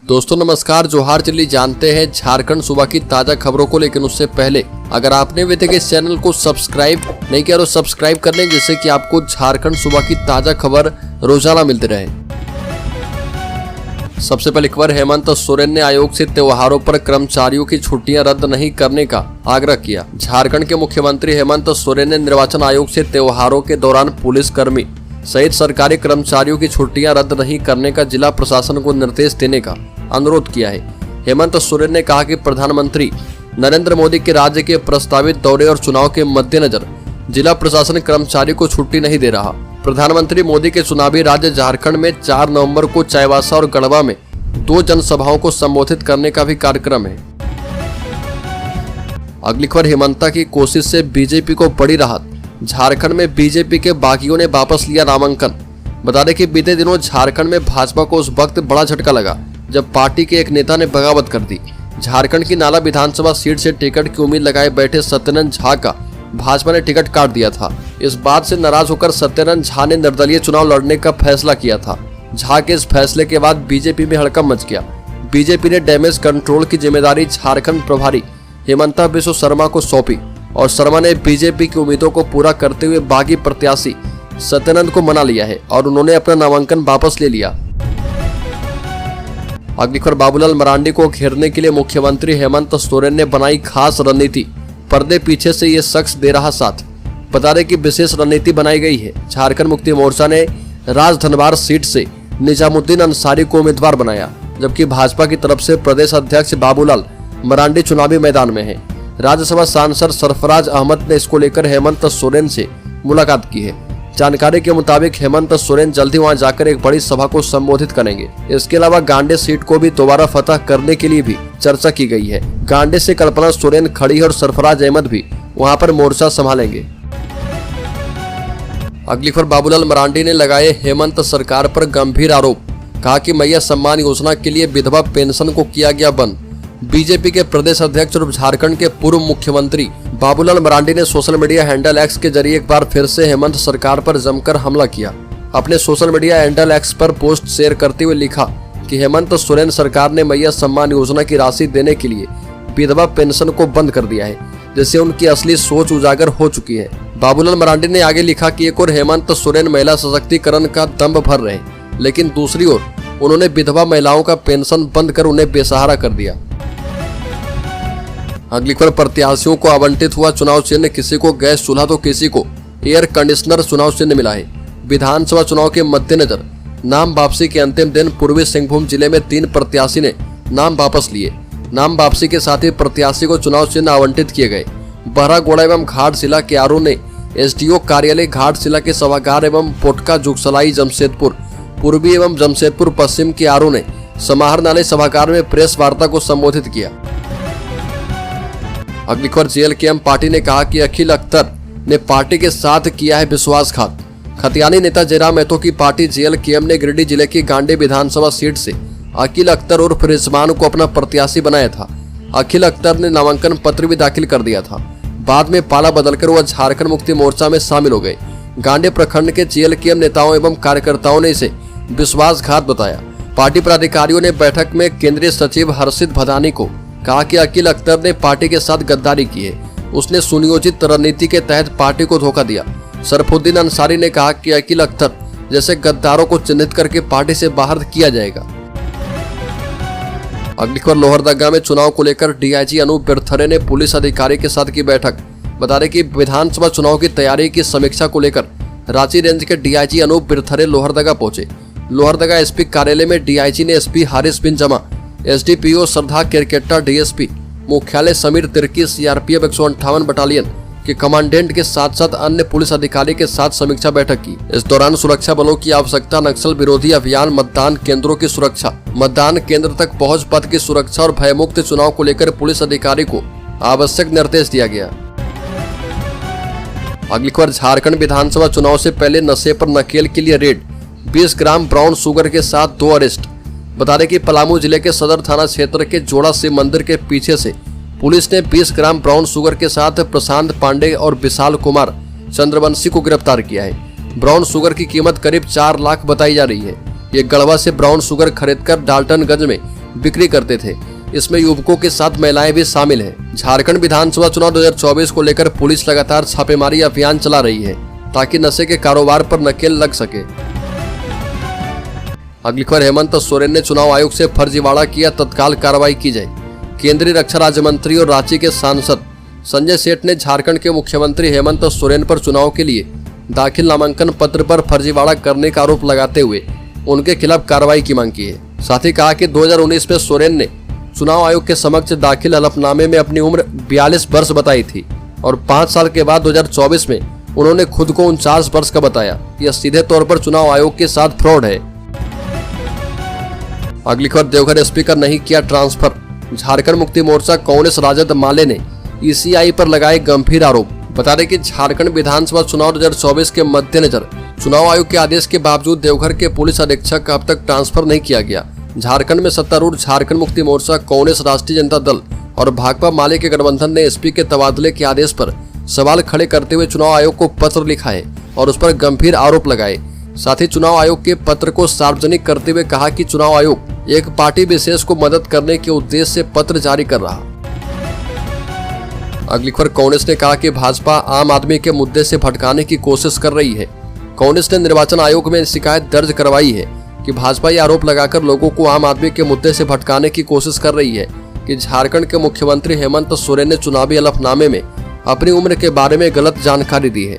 दोस्तों नमस्कार, जोहार। चलिए जानते हैं झारखंड सूबा की ताजा खबरों को, लेकिन उससे पहले अगर आपने अभी तक इस चैनल को सब्सक्राइब नहीं किया तो सब्सक्राइब कर लें, जिससे कि आपको झारखंड सूबा की ताजा खबर रोजाना मिलती रहे। सबसे पहले खबर, हेमंत सोरेन ने आयोग से त्योहारों पर कर्मचारियों की छुट्टियां रद्द नहीं करने का आग्रह किया। झारखंड के मुख्यमंत्री हेमंत सोरेन ने निर्वाचन आयोग से त्योहारों के दौरान पुलिस कर्मी सहित सरकारी कर्मचारियों की छुट्टियां रद्द नहीं करने का जिला प्रशासन को निर्देश देने का अनुरोध किया है। हेमंत सोरेन ने कहा कि प्रधानमंत्री नरेंद्र मोदी के राज्य के प्रस्तावित दौरे और चुनाव के मद्देनजर जिला प्रशासन कर्मचारी को छुट्टी नहीं दे रहा। प्रधानमंत्री मोदी के चुनावी राज्य झारखंड में 4 नवंबर को चाईबासा और गढ़वा में 2 जनसभाओं को संबोधित करने का भी कार्यक्रम है। अगली खबर, हेमंता की कोशिश से बीजेपी को बड़ी राहत। झारखंड में बीजेपी के बागियों ने वापस लिया नामांकन। बता दें कि बीते दिनों झारखंड में भाजपा को उस वक्त बड़ा झटका लगा जब पार्टी के एक नेता ने बगावत कर दी। झारखंड की नाला विधानसभा सीट से टिकट की उम्मीद लगाए बैठे सत्येंद्र झा का भाजपा ने टिकट काट दिया था। इस बात से नाराज होकर सत्येंद्र झा ने निर्दलीय चुनाव लड़ने का फैसला किया था। झा के इस फैसले के बाद बीजेपी में हड़कंप मच गया। बीजेपी ने डैमेज कंट्रोल की जिम्मेदारी झारखंड प्रभारी हेमंता बिस्व शर्मा को सौंपी और शर्मा ने बीजेपी की उम्मीदों को पूरा करते हुए बागी प्रत्याशी सत्येंद्र को मना लिया है और उन्होंने अपना नामांकन वापस ले लिया। अगली खबर, बाबूलाल मरांडी को घेरने के लिए मुख्यमंत्री हेमंत सोरेन ने बनाई खास रणनीति। पर्दे पीछे से ये शख्स दे रहा साथ। बता दें कि विशेष रणनीति बनाई गई है। झारखंड मुक्ति मोर्चा ने राजधनवार सीट से निजामुद्दीन अंसारी को उम्मीदवार बनाया, जबकि भाजपा की तरफ से प्रदेश अध्यक्ष बाबूलाल मरांडी चुनावी मैदान में है। राज्यसभा सांसद सरफराज अहमद ने इसको लेकर हेमंत सोरेन से मुलाकात की है। जानकारी के मुताबिक हेमंत सोरेन जल्दी वहां जाकर एक बड़ी सभा को संबोधित करेंगे। इसके अलावा गांडे सीट को भी दोबारा फतह करने के लिए भी चर्चा की गई है। गांडे से कल्पना सोरेन खड़ी है और सरफराज अहमद भी वहां पर मोर्चा संभालेंगे। अगली खबर, बाबूलाल मरांडी ने लगाए हेमंत सरकार पर गंभीर आरोप। कहा कि मैया सम्मान योजना के लिए विधवा पेंशन को किया गया बंद। बीजेपी के प्रदेश अध्यक्ष और झारखंड के पूर्व मुख्यमंत्री बाबूलाल मरांडी ने सोशल मीडिया हैंडल एक्स के जरिए एक बार फिर से हेमंत सरकार पर जमकर हमला किया। अपने सोशल मीडिया हैंडल एक्स पर पोस्ट शेयर करते हुए लिखा कि हेमंत सोरेन सरकार ने मैया सम्मान योजना की राशि देने के लिए विधवा पेंशन को बंद कर दिया है, जिससे उनकी असली सोच उजागर हो चुकी है। बाबूलाल मरांडी ने आगे लिखा कि एक और हेमंत सोरेन महिला सशक्तिकरण का दम्भ भर रहे, लेकिन दूसरी ओर उन्होंने विधवा महिलाओं का पेंशन बंद कर उन्हें बेसहारा कर दिया। अगली खबर, प्रत्याशियों को आवंटित हुआ चुनाव चिन्ह। किसी को गैस चूल्हा तो किसी को एयर कंडीशनर चुनाव चिन्ह मिला है। विधानसभा चुनाव के मद्देनजर नाम वापसी के अंतिम दिन पूर्वी सिंहभूम जिले में 3 प्रत्याशी ने नाम वापस लिए। नाम वापसी के साथ ही प्रत्याशी को चुनाव चिन्ह आवंटित किए गए। बहरागोड़ा एवं घाटशिला के आरओ ने एसडीओ कार्यालय घाटशिला के सभागार एवं पोटका जुगसलाई जमशेदपुर पूर्वी एवं जमशेदपुर पश्चिम के आरओ ने समाहरणालय सभागार में प्रेस वार्ता को संबोधित किया। अगली खबर, जेएलकेएम पार्टी ने कहा कि अखिल अख्तर ने पार्टी के साथ किया है विश्वासघात। खतियानी नेता जयराम महतो की पार्टी जेएलकेएम ने गिरिडीह जिले की गांडे विधानसभा सीट से अखिल अख्तर उर्फ रिजवान को अपना प्रत्याशी बनाया था। अखिल अख्तर ने नामांकन पत्र भी दाखिल कर दिया था। बाद में पाला बदलकर वह झारखंड मुक्ति मोर्चा में शामिल हो गए। गांडे प्रखंड के जेएलकेएम नेताओं एवं कार्यकर्ताओं ने इसे विश्वासघात बताया। पार्टी पदाधिकारियों ने बैठक में केंद्रीय सचिव हर्षित भदानी को कहा कि अखिल अख्तर ने पार्टी के साथ गद्दारी की है। उसने सुनियोजित रणनीति के तहत पार्टी को धोखा दिया। सरफुद्दीन अंसारी ने कहा कि अखिल अख्तर जैसे गद्दारों को चिन्हित करके पार्टी से बाहर किया जाएगा। अगली खबर, लोहरदगा में चुनाव को लेकर डीआईजी अनूप बिरथरे ने पुलिस अधिकारी के साथ की बैठक। बता दें कि विधानसभा चुनाव की तैयारी की समीक्षा को लेकर रांची रेंज के डीआईजी अनूप बिरथरे लोहरदगा पहुंचे। लोहरदगा एसपी कार्यालय में डीआईजी ने एसपी हारिस बिन जमा, एसडीपीओ श्रद्धा केरकेट्टा, डीएसपी मुख्यालय समीर तिर्की, सीआरपीएफ 158 बटालियन के कमांडेंट के साथ साथ अन्य पुलिस अधिकारी के साथ समीक्षा बैठक की। इस दौरान सुरक्षा बलों की आवश्यकता, नक्सल विरोधी अभियान, मतदान केंद्रों की सुरक्षा, मतदान केंद्र तक पहुंच पथ की सुरक्षा और भयमुक्त चुनाव को लेकर पुलिस अधिकारी को आवश्यक निर्देश दिया गया। अगली खबर, झारखंड विधानसभा चुनाव से पहले नशे पर नकेल के लिए रेड। 20 ग्राम ब्राउन शुगर के साथ 2 अरेस्ट। बता दें कि पलामू जिले के सदर थाना क्षेत्र के जोड़ा शिव मंदिर के पीछे से पुलिस ने 20 ग्राम ब्राउन शुगर के साथ प्रशांत पांडे और विशाल कुमार चंद्रवंशी को गिरफ्तार किया है। ब्राउन शुगर की कीमत करीब 4 लाख बताई जा रही है। ये गढ़वा से ब्राउन शुगर खरीदकर डाल्टनगंज में बिक्री करते थे। इसमें युवकों के साथ महिलाएं भी शामिल हैं। झारखंड विधानसभा चुनाव 2024 को लेकर पुलिस लगातार छापेमारी अभियान चला रही है ताकि नशे के कारोबार पर नकेल लग सके। अगली खबर, हेमंत सोरेन ने चुनाव आयोग से फर्जीवाड़ा किया, तत्काल कार्रवाई की जाए। केंद्रीय रक्षा राज्य मंत्री और रांची के सांसद संजय सेठ ने झारखंड के मुख्यमंत्री हेमंत सोरेन पर चुनाव के लिए दाखिल नामांकन पत्र पर फर्जीवाड़ा करने का आरोप लगाते हुए उनके खिलाफ कार्रवाई की मांग की है। साथ ही कहा कि 2019 में सोरेन ने चुनाव आयोग के समक्ष दाखिल हलफनामे में अपनी उम्र 42 वर्ष बताई थी और 5 साल के बाद 2024 में उन्होंने खुद को 49 वर्ष का बताया। यह सीधे तौर पर चुनाव आयोग के साथ फ्रॉड है। अगली खबर, देवघर एसपी का नहीं किया ट्रांसफर। झारखंड मुक्ति मोर्चा कांग्रेस राजद माले ने ईसीआई पर लगाए गंभीर आरोप। बता दें कि झारखंड विधानसभा चुनाव 2024 के मद्देनजर चुनाव आयोग के आदेश के बावजूद देवघर के पुलिस अधीक्षक का अब तक ट्रांसफर नहीं किया गया। झारखंड में सत्तारूढ़ झारखंड मुक्ति मोर्चा, कांग्रेस, राष्ट्रीय जनता दल और भाकपा माले के गठबंधन ने एसपी के तबादले के आदेश पर सवाल खड़े करते हुए चुनाव आयोग को पत्र लिखा है और उस पर गंभीर आरोप लगाए। साथ ही चुनाव आयोग के पत्र को सार्वजनिक करते हुए कहा कि चुनाव आयोग एक पार्टी विशेष को मदद करने के उद्देश्य से पत्र जारी कर रहा। अगली खबर, कांग्रेस ने कहा कि भाजपा आम आदमी के मुद्दे से भटकाने की कोशिश कर रही है। कांग्रेस ने निर्वाचन आयोग में शिकायत दर्ज करवाई है कि भाजपा ये आरोप लगाकर लोगों को आम आदमी के मुद्दे से भटकाने की कोशिश कर रही है कि झारखंड के मुख्यमंत्री हेमंत सोरेन ने चुनावी हलफनामे में अपनी उम्र के बारे में गलत जानकारी दी है।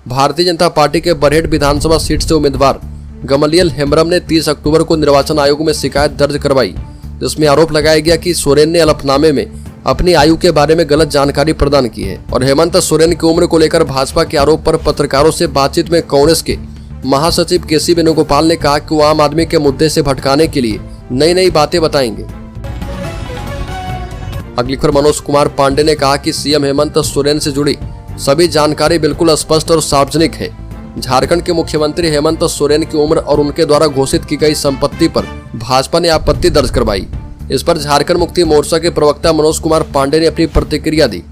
भारतीय जनता पार्टी के बरहेट विधानसभा सीट से उम्मीदवार गमलियल हेम्ब्रम ने 30 अक्टूबर को निर्वाचन आयोग में शिकायत दर्ज करवाई, जिसमें आरोप लगाया गया कि सोरेन ने हलफनामे में अपनी आयु के बारे में गलत जानकारी प्रदान की है। और हेमंत सोरेन की उम्र को लेकर भाजपा के आरोप पर पत्रकारों से बातचीत में कांग्रेस के महासचिव केसी वेणुगोपाल ने कहा कि वो आम आदमी के मुद्दे से भटकाने के लिए नई नई बातें बताएंगे। अगली खबर, मनोज कुमार पांडे ने कहा कि सीएम हेमंत सोरेन से जुड़ी सभी जानकारी बिल्कुल स्पष्ट और सार्वजनिक है। झारखंड के मुख्यमंत्री हेमंत सोरेन की उम्र और उनके द्वारा घोषित की गई संपत्ति पर भाजपा ने आपत्ति दर्ज करवाई। इस पर झारखंड मुक्ति मोर्चा के प्रवक्ता मनोज कुमार पांडे ने अपनी प्रतिक्रिया दी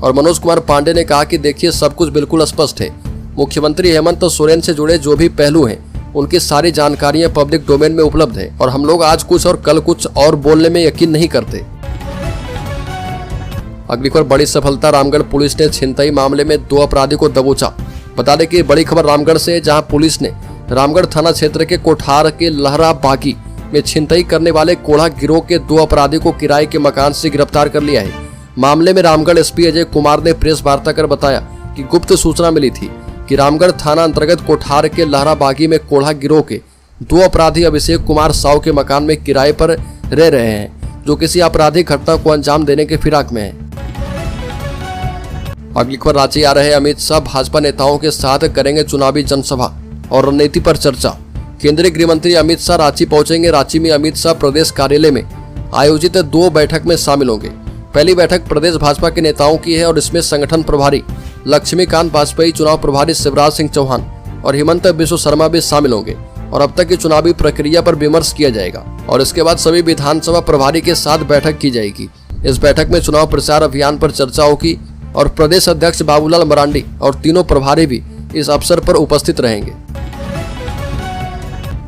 और मनोज कुमार पांडे ने कहा कि देखिए, सब कुछ बिल्कुल स्पष्ट है। मुख्यमंत्री हेमंत सोरेन से जुड़े जो भी पहलू हैं, उनकी सारी जानकारियां पब्लिक डोमेन में उपलब्ध है और हम लोग आज कुछ और कल कुछ और बोलने में यकीन नहीं करते। अगली खबर, बड़ी सफलता, रामगढ़ पुलिस ने छिनतई मामले में 2 अपराधी को दबोचा। बता दें कि बड़ी खबर रामगढ़ से, जहां पुलिस ने रामगढ़ थाना क्षेत्र के कोठार के लहरा बागी में छिनतई करने वाले कोढ़ा गिरोह के 2 अपराधी को किराए के मकान से गिरफ्तार कर लिया है। मामले में रामगढ़ एसपी अजय कुमार ने प्रेस वार्ता कर बताया कि गुप्त सूचना मिली थी कि रामगढ़ थाना अंतर्गत कोठार के लहरा बागी में कोढ़ा गिरोह के 2 अपराधी अभिषेक कुमार साव के मकान में किराए पर रह रहे हैं, जो किसी आपराधिक घटना को अंजाम देने के फिराक में है। अगली खबर, रांची आ रहे अमित शाह, भाजपा नेताओं के साथ करेंगे चुनावी जनसभा और रणनीति पर चर्चा। केंद्रीय गृह मंत्री अमित शाह रांची पहुंचेंगे। रांची में अमित शाह प्रदेश कार्यालय में आयोजित 2 बैठक में शामिल होंगे। पहली बैठक प्रदेश भाजपा के नेताओं की है और इसमें संगठन प्रभारी लक्ष्मीकांत वाजपेयी, चुनाव प्रभारी शिवराज सिंह चौहान और हिमंत बिस्व शर्मा भी शामिल होंगे और अब तक की चुनावी प्रक्रिया पर विमर्श किया जाएगा और इसके बाद सभी विधानसभा प्रभारी के साथ बैठक की जाएगी। इस बैठक में चुनाव प्रचार अभियान पर चर्चा होगी और प्रदेश अध्यक्ष बाबूलाल मरांडी और तीनों प्रभारी भी इस अवसर पर उपस्थित रहेंगे।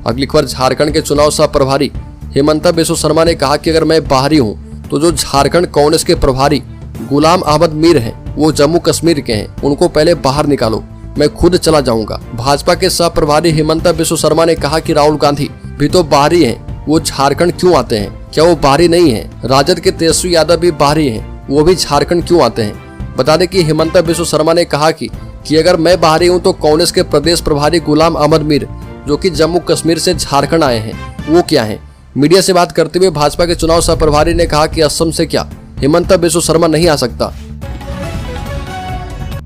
अगली खबर, झारखंड के चुनाव सह प्रभारी हिमंत बिस्व शर्मा ने कहा कि अगर मैं बाहरी हूं तो जो झारखंड कांग्रेस के प्रभारी गुलाम अहमद मीर हैं, वो जम्मू कश्मीर के हैं, उनको पहले बाहर निकालो, मैं खुद चला जाऊंगा। भाजपा के सह प्रभारी हिमंत बिस्व शर्मा ने कहा कि राहुल गांधी भी तो बाहरी हैं, वो झारखंड क्यों आते हैं? क्या वो बाहरी नहीं है? राजद के तेजस्वी यादव भी बाहरी हैं, वो भी झारखंड क्यों आते हैं? बता दें कि हिमंत बिस्व शर्मा ने कहा कि अगर मैं बाहरी हूं तो कांग्रेस के प्रदेश प्रभारी गुलाम अहमद मीर, जो कि जम्मू कश्मीर से झारखंड आए हैं, वो क्या है? मीडिया से बात करते हुए भाजपा के चुनाव सह प्रभारी ने कहा कि असम से क्या हिमंत बिस्व शर्मा नहीं आ सकता।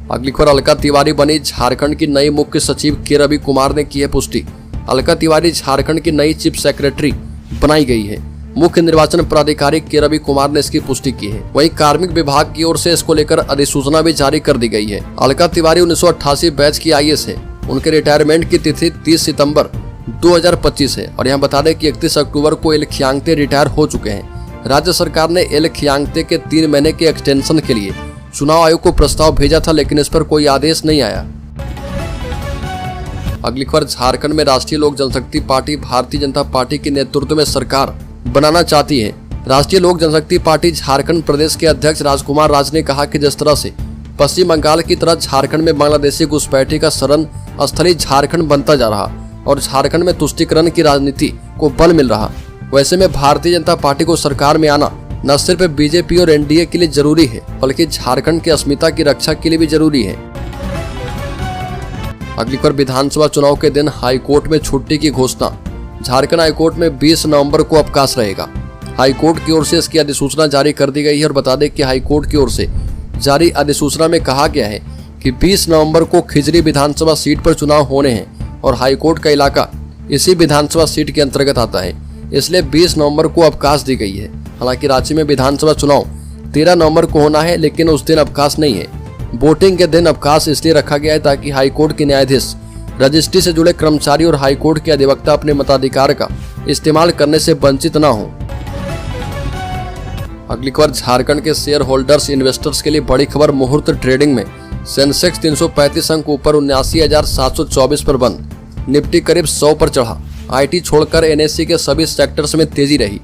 अगली खबर, अलका तिवारी बनी झारखंड की नई मुख्य सचिव, के रवि कुमार ने की है पुष्टि। अलका तिवारी झारखंड की नई चीफ सेक्रेटरी बनाई गई है। मुख्य निर्वाचन पदाधिकारी के रवि कुमार ने इसकी पुष्टि की है। वहीं कार्मिक विभाग की ओर से इसको लेकर अधिसूचना भी जारी कर दी गई है। अलका तिवारी 1988 बैच की आईएएस है। उनके रिटायरमेंट की तिथि 30 सितंबर 2025 है और यहाँ बता दें कि 31 अक्टूबर को एल खियांगते रिटायर हो चुके हैं। राज्य सरकार ने एल खियांगते के 3 महीने के एक्सटेंशन के लिए चुनाव आयोग को प्रस्ताव भेजा था, लेकिन इस पर कोई आदेश नहीं आया। अगली खबर, झारखंड में राष्ट्रीय लोक जनशक्ति पार्टी भारतीय जनता पार्टी के नेतृत्व में सरकार बनाना चाहती है। राष्ट्रीय लोक जनशक्ति पार्टी झारखंड प्रदेश के अध्यक्ष राजकुमार राज ने कहा कि जिस तरह से पश्चिम बंगाल की तरह झारखंड में बांग्लादेशी घुसपैठी का शरण स्थली झारखंड बनता जा रहा और झारखंड में तुष्टीकरण की राजनीति को बल मिल रहा, वैसे में भारतीय जनता पार्टी को सरकार में आना न सिर्फ बीजेपी और एनडीए के लिए जरूरी है बल्कि झारखंड की अस्मिता की रक्षा के लिए भी जरूरी है। अगली बार विधानसभा चुनाव के दिन हाईकोर्ट में छुट्टी की घोषणा। झारखंड हाईकोर्ट में 20 नवंबर को अवकाश रहेगा। हाईकोर्ट की ओर से इसकी अधिसूचना जारी कर दी गई है और बता दें कि हाईकोर्ट की ओर से जारी अधिसूचना में कहा गया है कि 20 नवंबर को खिजरी विधानसभा सीट पर चुनाव होने हैं और हाईकोर्ट का इलाका इसी विधानसभा सीट के अंतर्गत आता है, इसलिए 20 नवंबर को अवकाश दी गई है। हालांकि राज्य में विधानसभा चुनाव 13 नवंबर को होना है, लेकिन उस दिन अवकाश नहीं है। वोटिंग के दिन अवकाश इसलिए रखा गया है ताकि हाईकोर्ट के न्यायाधीश, रजिस्ट्री से जुड़े कर्मचारी और हाईकोर्ट के अधिवक्ता अपने मताधिकार का इस्तेमाल करने से वंचित न हो। अगली खबर झारखंड के शेयर होल्डर्स इन्वेस्टर्स के लिए बड़ी खबर। मुहूर्त ट्रेडिंग में सेंसेक्स 335 अंक ऊपर 79,724 पर बंद। निफ्टी करीब 100 पर चढ़ा। आईटी छोड़कर एनएससी के सभी सेक्टर्स में तेजी रही।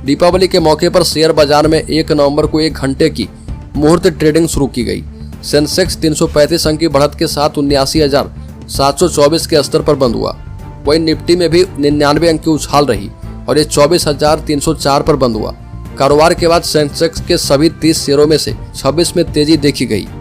दीपावली के मौके पर शेयर बाजार में 1 नवंबर को 1 घंटे की मुहूर्त ट्रेडिंग शुरू की गई। सेंसेक्स 335 अंक की बढ़त के साथ 79,724 के स्तर पर बंद हुआ। वहीं निफ्टी में भी 99 अंक की उछाल रही और ये 24,304 पर बंद हुआ। कारोबार के बाद सेंसेक्स के सभी 30 शेयरों में से 26 में तेजी देखी गई।